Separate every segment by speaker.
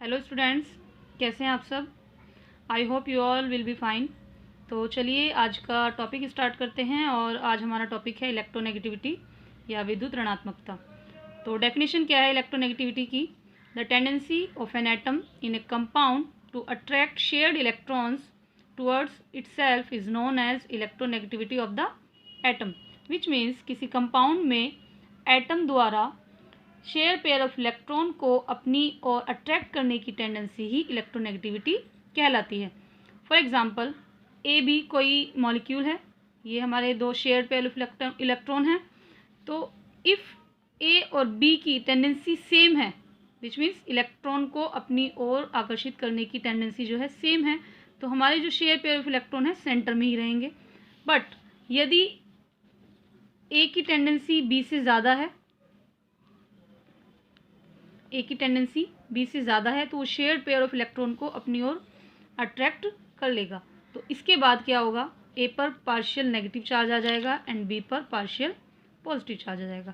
Speaker 1: Hello students, कैसे हैं आप सब। I hope you all will be fine. तो चलिए आज का टॉपिक स्टार्ट करते हैं और आज हमारा टॉपिक है इलेक्ट्रोनेगेटिविटी या विद्युत ऋणात्मकता। तो डेफिनेशन क्या है इलेक्ट्रोनेगेटिविटी की। The tendency of an atom in a compound to attract shared electrons towards itself is known as electronegativity of the atom, which means किसी कंपाउंड में एटम द्वारा शेयर पेयर ऑफ इलेक्ट्रॉन को अपनी ओर attract करने की tendency ही electronegativity कहलाती है। For example A B कोई मॉलिक्यूल है, ये हमारे दो शेयर पेयर ऑफ इलेक्ट्रॉन हैं। तो इफ़ ए और बी की टेंडेंसी सेम है, विच मीन्स इलेक्ट्रॉन को अपनी ओर आकर्षित करने की टेंडेंसी जो है सेम है, तो हमारे जो शेयर पेयर ऑफ इलेक्ट्रॉन है सेंटर में ही रहेंगे। बट यदि ए की टेंडेंसी बी से ज़्यादा है, ए की टेंडेंसी बी से ज़्यादा है, तो वो शेयर पेयर ऑफ इलेक्ट्रॉन को अपनी ओर अट्रैक्ट कर लेगा। तो इसके बाद क्या होगा, ए पर पार्शियल नेगेटिव चार्ज आ जाएगा एंड बी पर पार्शियल पॉजिटिव चार्ज आ जाएगा।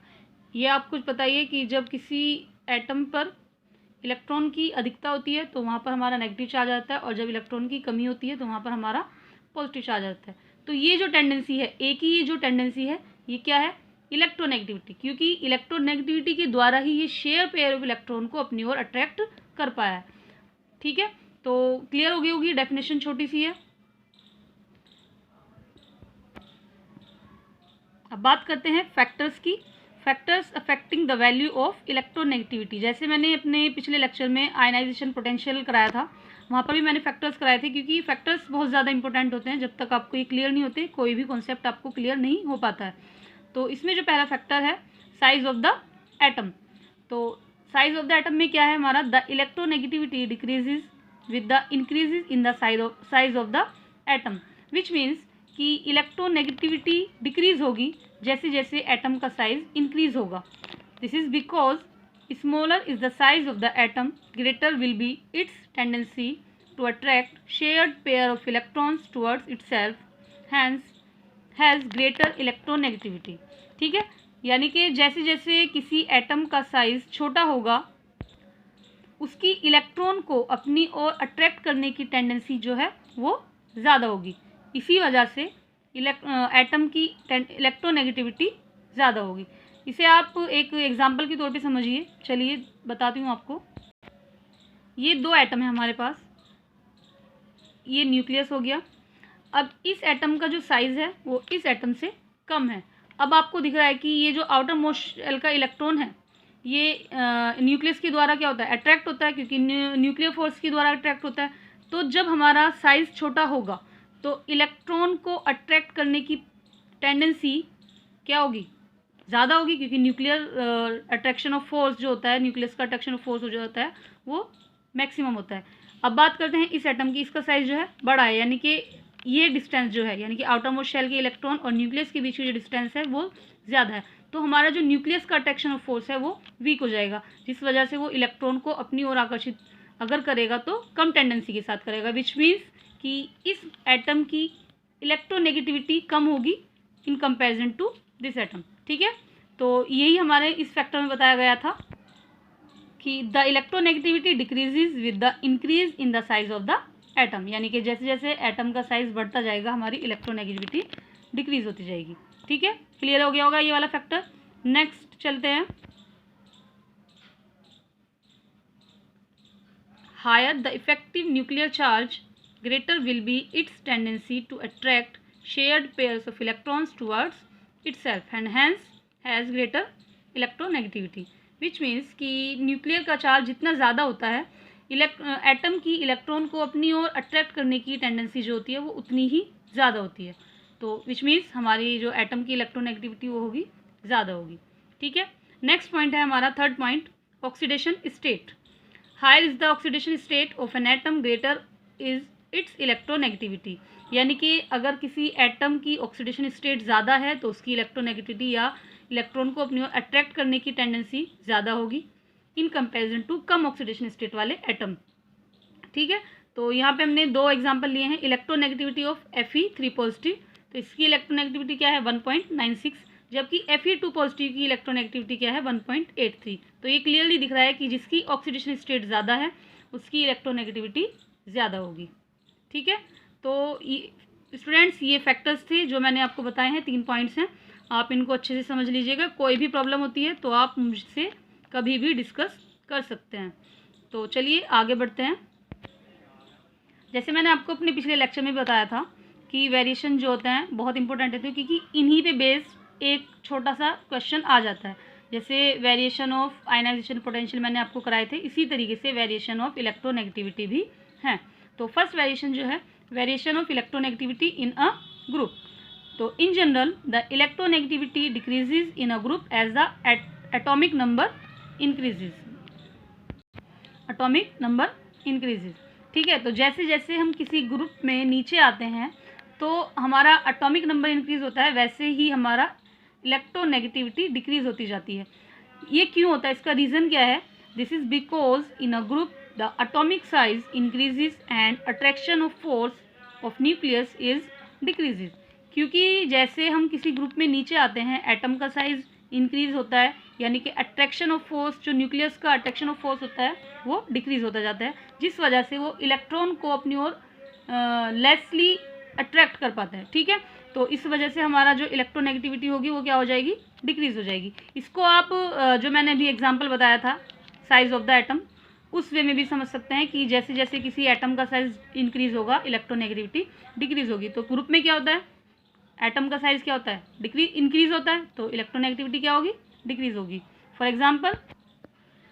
Speaker 1: ये आप कुछ बताइए कि जब किसी एटम पर इलेक्ट्रॉन की अधिकता होती है तो वहाँ पर हमारा नेगेटिव चार्ज आता है, और जब इलेक्ट्रॉन की कमी होती है तो वहाँ पर हमारा पॉजिटिव चार्ज आता है। तो ये जो टेंडेंसी है, ए की ये जो टेंडेंसी है, ये क्या है, इलेक्ट्रोनेगेटिविटी, क्योंकि इलेक्ट्रोनेगेटिविटी के द्वारा ही ये शेयर पेयर ऑफ इलेक्ट्रॉन को अपनी ओर अट्रैक्ट कर पाया है। ठीक है, तो क्लियर हो गई होगी, डेफिनेशन छोटी सी है। अब बात करते हैं फैक्टर्स की। Factors affecting the value of electronegativity. जैसे मैंने अपने पिछले लेक्चर में आयनाइजेशन पोटेंशियल कराया था, वहाँ पर भी मैंने फैक्टर्स कराए थे, क्योंकि फैक्टर्स बहुत ज़्यादा इंपॉर्टेंट होते हैं। जब तक आपको ये क्लियर नहीं होते, कोई भी कॉन्सेप्ट आपको क्लियर नहीं हो पाता है। तो इसमें जो पहला फैक्टर है साइज ऑफ द एटम। तो साइज ऑफ द एटम में क्या है हमारा, the electronegativity decreases with the increases in the size of the atom, which means कि इलेक्ट्रोनेगेटिविटी डिक्रीज होगी जैसे जैसे एटम का साइज इंक्रीज होगा। This is because smaller is the size of the atom, greater will be its tendency to attract shared pair of electrons towards itself, hence has greater electronegativity. ठीक है, यानी कि जैसे जैसे किसी एटम का साइज छोटा होगा, उसकी इलेक्ट्रॉन को अपनी ओर अट्रैक्ट करने की टेंडेंसी जो है वो ज़्यादा होगी। इसी वजह से एटम की इलेक्ट्रोनेगेटिविटी ज़्यादा होगी। इसे आप एक एग्जांपल के तौर पे समझिए। चलिए बताती हूँ आपको। ये दो एटम है हमारे पास, ये न्यूक्लियस हो गया। अब इस एटम का जो साइज़ है वो इस एटम से कम है। अब आपको दिख रहा है कि ये जो आउटर मोस्ट शेल का इलेक्ट्रॉन है, ये न्यूक्लियस के द्वारा क्या होता है, अट्रैक्ट होता है, क्योंकि न्यूक्लियर फोर्स के द्वारा अट्रैक्ट होता है। तो जब हमारा साइज़ छोटा होगा तो इलेक्ट्रॉन को अट्रैक्ट करने की टेंडेंसी क्या होगी, ज़्यादा होगी, क्योंकि न्यूक्लियर अट्रैक्शन ऑफ फोर्स जो होता है, न्यूक्लियस का अट्रैक्शन ऑफ फोर्स जो होता है वो मैक्सिमम होता है। अब बात करते हैं इस एटम की, इसका साइज़ जो है बड़ा है, यानी कि ये डिस्टेंस जो है, यानी कि आउटर मोस्ट शेल के इलेक्ट्रॉन और न्यूक्लियस के बीच की जो डिस्टेंस है वो ज़्यादा है। तो हमारा जो न्यूक्लियस का अट्रैक्शन ऑफ फोर्स है वो वीक हो जाएगा, जिस वजह से वो इलेक्ट्रॉन को अपनी ओर आकर्षित अगर करेगा तो कम टेंडेंसी के साथ करेगा, विच मीन्स कि इस एटम की इलेक्ट्रोनेगेटिविटी कम होगी in comparison to this atom. ठीक है, तो यही हमारे इस फैक्टर में बताया गया था कि the electronegativity decreases with the increase in the size of the atom, यानी कि जैसे जैसे एटम का साइज बढ़ता जाएगा हमारी इलेक्ट्रोनेगेटिविटी डिक्रीज होती जाएगी। ठीक है, क्लियर हो गया होगा ये वाला फैक्टर। नेक्स्ट चलते हैं। Higher the effective nuclear charge, greater will be its tendency to attract shared pairs of electrons towards itself and hence has greater electronegativity, which means कि न्यूक्लियर का चार्ज जितना ज़्यादा होता है, एटम की इलेक्ट्रॉन को अपनी ओर अट्रैक्ट करने की टेंडेंसी जो होती है वो उतनी ही ज़्यादा होती है। तो विच मीन्स हमारी जो एटम की इलेक्ट्रोनेगेटिविटी वो होगी ज़्यादा होगी। ठीक है, नेक्स्ट पॉइंट है हमारा third point, oxidation state. Higher is the oxidation state of an atom, greater is its electronegativity, यानी कि अगर किसी एटम की ऑक्सीडेशन स्टेट ज़्यादा है तो उसकी इलेक्ट्रोनेगेटिविटी या इलेक्ट्रॉन को अपनी ओर अट्रैक्ट करने की टेंडेंसी ज़्यादा होगी इन कंपैरिजन टू कम ऑक्सीडेशन स्टेट वाले एटम। ठीक है, तो यहाँ पे हमने दो एग्जांपल लिए हैं। इलेक्ट्रोनेगेटिविटी ऑफ Fe3 पॉजिटिव, तो इसकी इलेक्ट्रोनेगेटिविटी क्या है 1.96, जबकि Fe2 पॉजिटिव की इलेक्ट्रोनेगेटिविटी क्या है 1.83। तो ये क्लियरली दिख रहा है कि जिसकी ऑक्सीडेशन स्टेट ज़्यादा है उसकी इलेक्ट्रोनेगेटिविटी ज़्यादा होगी। ठीक है, तो स्टूडेंट्स ये फैक्टर्स थे जो मैंने आपको बताए हैं, 3 पॉइंट्स हैं, आप इनको अच्छे से समझ लीजिएगा। कोई भी प्रॉब्लम होती है तो आप मुझसे कभी भी डिस्कस कर सकते हैं। तो चलिए आगे बढ़ते हैं। जैसे मैंने आपको अपने पिछले लेक्चर में बताया था कि वेरिएशन जो होते हैं बहुत इंपॉर्टेंट है, क्योंकि इन्हीं पे बेस्ड एक छोटा सा क्वेश्चन आ जाता है। जैसे वेरिएशन ऑफ आयनाइजेशन पोटेंशियल मैंने आपको कराए थे, इसी तरीके से वेरिएशन ऑफ इलेक्ट्रोनेगेटिविटी भी है। तो फर्स्ट वेरिएशन जो है, variation of electronegativity in a group. तो in general the electronegativity decreases in a group as the atomic number increases. Atomic number increases, ठीक है। तो जैसे जैसे हम किसी ग्रुप में नीचे आते हैं तो हमारा एटॉमिक नंबर इंक्रीज होता है, वैसे ही हमारा इलेक्ट्रोनेगेटिविटी डिक्रीज होती जाती है। ये क्यों होता है, इसका रीज़न क्या है? This is because in a group the atomic size increases and attraction of force of nucleus is decreases. क्योंकि जैसे हम किसी ग्रुप में नीचे आते हैं, एटम का साइज इंक्रीज होता है, यानी कि अट्रैक्शन ऑफ फोर्स, जो न्यूक्लियस का अट्रैक्शन ऑफ फोर्स होता है वो डिक्रीज होता जाता है, जिस वजह से वो इलेक्ट्रॉन को अपनी ओर लेसली अट्रैक्ट कर पाता है। ठीक है, तो इस वजह से हमारा जो इलेक्ट्रोनेगेटिविटी होगी वो क्या हो जाएगी? डिक्रीज हो जाएगी। इसको आप जो मैंने अभी एग्जांपल बताया था साइज ऑफ द एटम, उस वे में भी समझ सकते हैं कि जैसे जैसे किसी एटम का साइज इंक्रीज होगा इलेक्ट्रोनेगेटिविटी डिक्रीज होगी। तो ग्रुप में क्या होता है, एटम का साइज क्या होता है? इंक्रीज होता है, तो इलेक्ट्रोनेगेटिविटी क्या होगी? डिक्रीज होगी। फॉर एग्जांपल,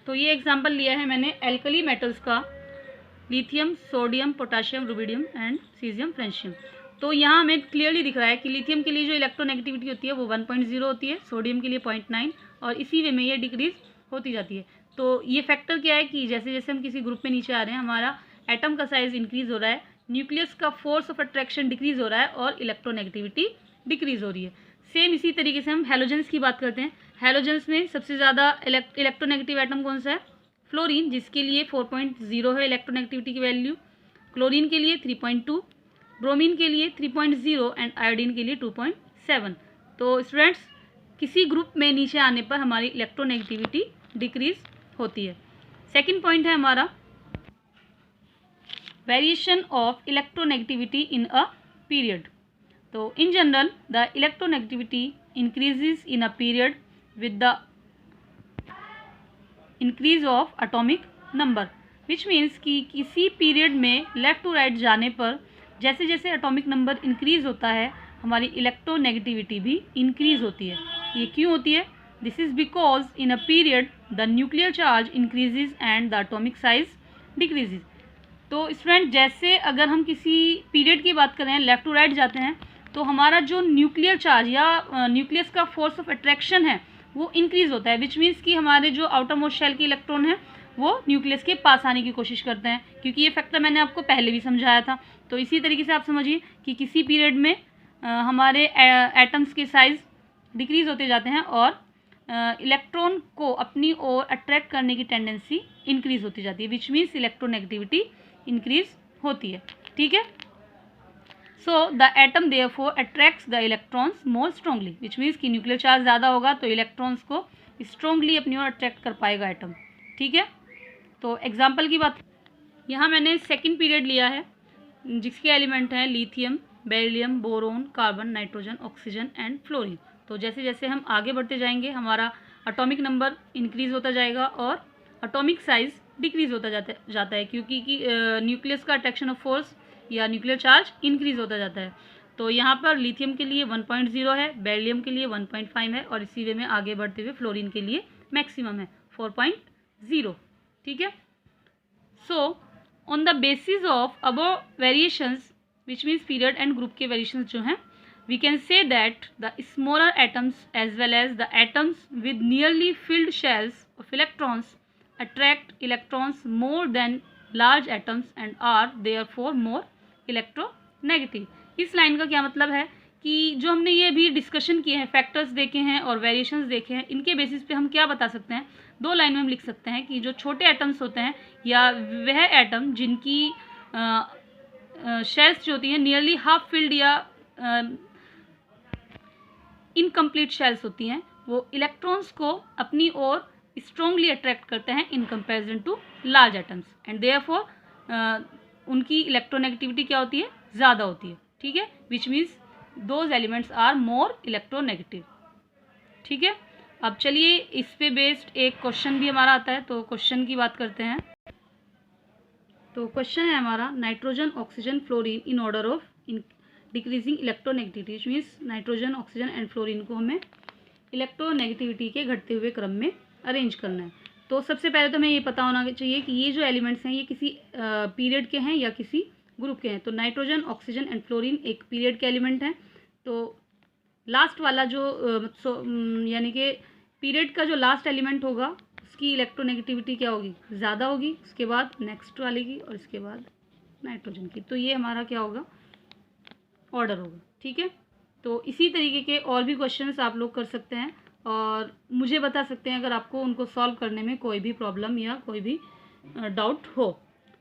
Speaker 1: तो ये एग्जांपल लिया है मैंने एल्कली मेटल्स का, lithium, sodium, potassium, rubidium and caesium, francium. तो यहाँ हमें क्लियरली दिख रहा है कि लिथियम के लिए जो इलेक्ट्रोनेगेटिविटी होती है वो 1.0 होती है, सोडियम के लिए 0.9, और इसी वे में ये डिक्रीज होती जाती है। तो ये फैक्टर क्या है कि जैसे जैसे हम किसी ग्रुप में नीचे आ रहे हैं, हमारा एटम का साइज इंक्रीज हो रहा है, न्यूक्लियस का फोर्स ऑफ अट्रैक्शन डिक्रीज हो रहा है और इलेक्ट्रोनेगेटिविटी डिक्रीज हो रही है। सेम इसी तरीके से हम हैलोजेंस की बात करते हैं। हैलोजेंस में सबसे ज़्यादा इलेक्ट्रोनेगेटिव एटम कौन सा है? फ्लोरीन, जिसके लिए 4.0 है इलेक्ट्रोनेगेटिविटी की वैल्यू, क्लोरीन के लिए 3.2, ब्रोमीन के लिए 3.0 एंड आयोडीन के लिए 2.7। तो स्टूडेंट्स, किसी ग्रुप में नीचे आने पर हमारी इलेक्ट्रोनेगेटिविटी डिक्रीज होती है। सेकंड पॉइंट है हमारा variation of electronegativity in a period. तो in general the electronegativity increases in a period with the increase of atomic number, which means कि किसी पीरियड में लेफ़्ट टू राइट जाने पर जैसे जैसे एटॉमिक नंबर इंक्रीज होता है, हमारी इलेक्ट्रोनेगेटिविटी भी इंक्रीज होती है। ये क्यों होती है? This is because in a period the nuclear charge increases and the atomic size decreases. तो स्टूडेंट, जैसे अगर हम किसी पीरियड की बात करें, लेफ़्ट टू राइट जाते हैं, तो हमारा जो न्यूक्लियर चार्ज या न्यूक्लियस का फोर्स ऑफ अट्रैक्शन है वो इंक्रीज होता है, विच मीन्स कि हमारे जो आउटर मोस्ट शेल के इलेक्ट्रॉन है वो न्यूक्लियस के पास आने की कोशिश करते हैं, क्योंकि ये फैक्टर मैंने आपको पहले भी समझाया था। तो इसी तरीके से आप समझिए कि किसी पीरियड में हमारे एटम्स के साइज डिक्रीज होते जाते हैं और इलेक्ट्रॉन को अपनी ओर अट्रैक्ट करने की टेंडेंसी इंक्रीज होती जाती है, विच मीन्स इलेक्ट्रोनेगेटिविटी इंक्रीज होती है। ठीक है, so the atom therefore attracts the electrons more strongly, which means कि न्यूक्लियर चार्ज ज़्यादा होगा तो इलेक्ट्रॉन्स को स्ट्रांगली अपनी ओर अट्रैक्ट कर पाएगा एटम। ठीक है, तो एग्जाम्पल की बात, यहाँ मैंने सेकंड पीरियड लिया है जिसके एलिमेंट हैं lithium, beryllium, boron, carbon, nitrogen, oxygen and fluorine. तो जैसे जैसे हम आगे बढ़ते जाएंगे हमारा एटॉमिक नंबर इंक्रीज होता जाएगा और एटॉमिक साइज डिक्रीज होता जाता है, क्योंकि न्यूक्लियस का अट्रैक्शन ऑफ फोर्स या न्यूक्लियर चार्ज इंक्रीज होता जाता है। तो यहाँ पर लिथियम के लिए 1.0 है, बेरिलियम के लिए 1.5 है और इसी वे में आगे बढ़ते हुए फ्लोरीन के लिए मैक्सिमम है 4.0। ठीक है, so on the basis of above variations, which means period and group के वेरिएशंस जो हैं, we can say that the smaller atoms as well as the atoms with nearly filled shells of electrons attract electrons more than large atoms and are therefore more electronegative। इस line का क्या मतलब है कि जो हमने ये भी डिस्कशन किए हैं, फैक्टर्स देखे हैं और वेरिएशंस देखे हैं, इनके बेसिस पे हम क्या बता सकते हैं? दो लाइन में हम लिख सकते हैं कि जो छोटे एटम्स होते हैं या वह एटम जिनकी शेल्स जो होती हैं नियरली हाफ फिल्ड या इनकम्प्लीट शेल्स होती हैं, वो इलेक्ट्रॉन्स को अपनी ओर स्ट्रॉन्गली अट्रैक्ट करते हैं in comparison to large atoms, and therefore उनकी इलेक्ट्रोनेगेटिविटी क्या होती है, ज़्यादा होती है, ठीक है, which means those elements are more electronegative, ठीक है। अब चलिए इस पे बेस्ड एक क्वेश्चन भी हमारा आता है, तो क्वेश्चन की बात करते हैं। तो क्वेश्चन है हमारा, nitrogen oxygen fluorine in order of in decreasing electronegativity, which means nitrogen oxygen and fluorine को हमें इलेक्ट्रोनेगेटिविटी के घटते हुए क्रम में अरेंज करना है। तो सबसे पहले तो हमें ये पता होना चाहिए कि ये जो एलिमेंट्स हैं ये किसी पीरियड के हैं या किसी ग्रुप के हैं। तो नाइट्रोजन ऑक्सीजन एंड फ्लोरीन एक पीरियड के एलिमेंट हैं। तो लास्ट वाला जो यानी कि पीरियड का जो लास्ट एलिमेंट होगा उसकी इलेक्ट्रोनेगेटिविटी क्या होगी, ज़्यादा होगी, उसके बाद नेक्स्ट वाले की और इसके बाद नाइट्रोजन की। तो ये हमारा क्या होगा, ऑर्डर होगा, ठीक है। तो इसी तरीके के और भी क्वेश्चंस आप लोग कर सकते हैं और मुझे बता सकते हैं अगर आपको उनको सॉल्व करने में कोई भी प्रॉब्लम या कोई भी डाउट हो,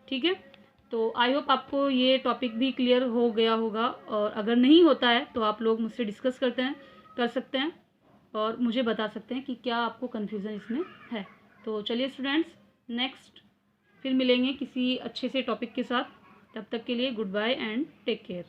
Speaker 1: ठीक है। तो आई होप आपको ये टॉपिक भी क्लियर हो गया होगा, और अगर नहीं होता है तो आप लोग मुझसे डिस्कस कर सकते हैं और मुझे बता सकते हैं कि क्या आपको कन्फ्यूज़न इसमें है। तो चलिए स्टूडेंट्स, नेक्स्ट फिर मिलेंगे किसी अच्छे से टॉपिक के साथ। तब तक के लिए goodbye and take care.